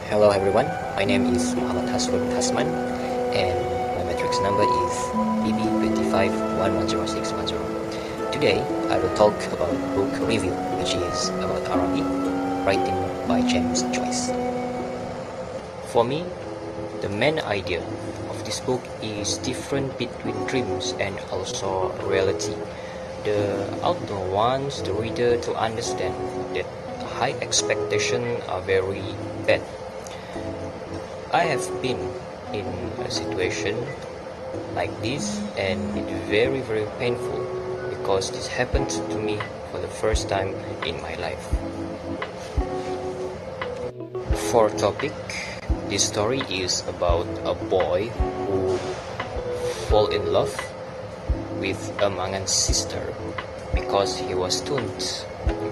Hello everyone, my name is Hasman and my matrix number is BB25110610. Today I will talk about book review, which is about Arabic, writing by James Joyce. For me, the main idea of this book is different between dreams and also reality. The author wants the reader to understand that high expectations are very bad. I have been in a situation like this and it's very painful because this happened to me for the first time in my life. For topic, this story is about a boy who fall in love with a Mangan sister because he was tuned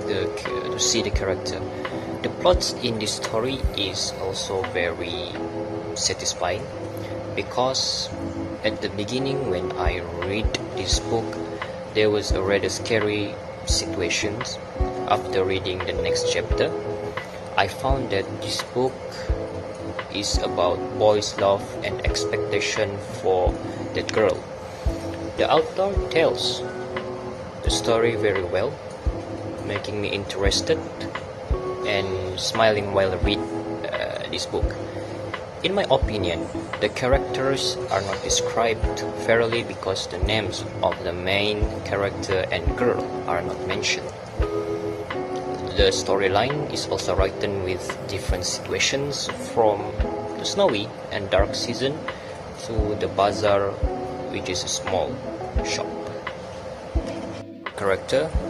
to see the character. The plot in this story is also very satisfying because at the beginning when I read this book there was a rather scary situations. After reading the next chapter, I found that this book is about boys' love and expectation for that girl. The author tells the story very well, making me interested and smiling while I read this book. In my opinion, the characters are not described fairly because the names of the main character and girl are not mentioned. The storyline is also written with different situations, from the snowy and dark season to the bazaar, which is a small shop.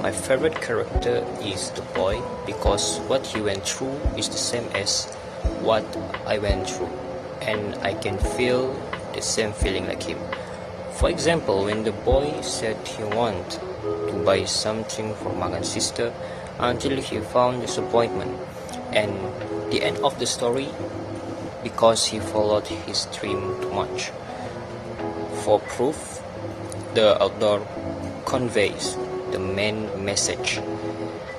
My favorite character is the boy because what he went through is the same as what I went through and I can feel the same feeling like him. For example, when the boy said he wanted to buy something for Magan's sister until he found disappointment, and the end of the story because he followed his dream too much. For proof, the author conveys the main message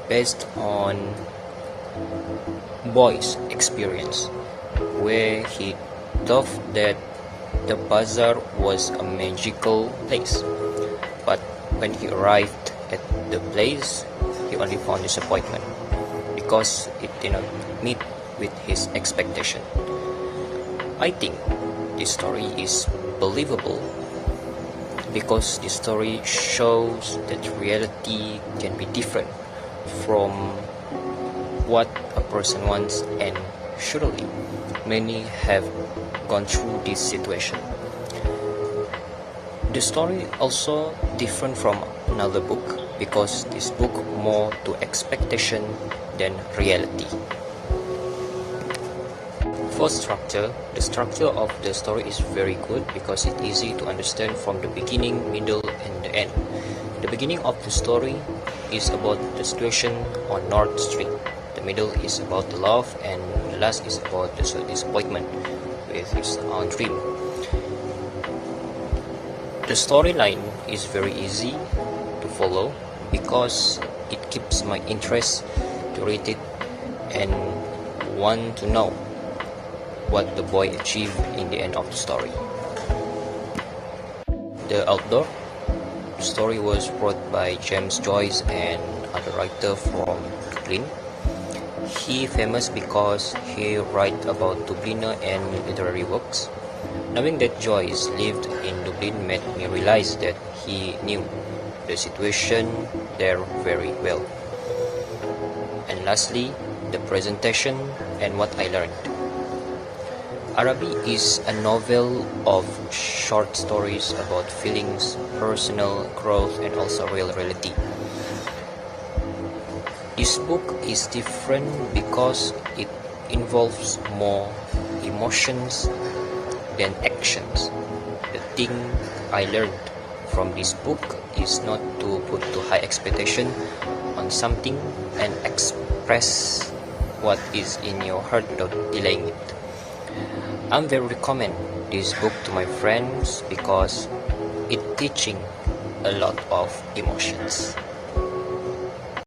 based on boy's experience, where he thought that the bazaar was a magical place, but when he arrived at the place he only found disappointment because it did not meet with his expectation. I think this story is believable because the story shows that reality can be different from what a person wants, and surely many have gone through this situation. The story also different from another book because this book more to expectation than reality. For structure, the structure of the story is very good because it's easy to understand from the beginning, middle and the end. The beginning of the story is about the situation on North Street. The middle is about the love and the last is about the disappointment with his own dream. The storyline is very easy to follow because it keeps my interest to read it and want to know what the boy achieved in the end of the story. The author story was wrote by James Joyce and other writer from Dublin. He famous because he write about Dubliner and literary works. Knowing that Joyce lived in Dublin made me realize that he knew the situation there very well. And lastly, the presentation and what I learned. Arabi is a novel of short stories about feelings, personal growth and also real reality. This book is different because it involves more emotions than actions. The thing I learned from this book is not to put too high expectation on something and express what is in your heart without delaying it. I'm very recommend this book to my friends because it teaching a lot of emotions.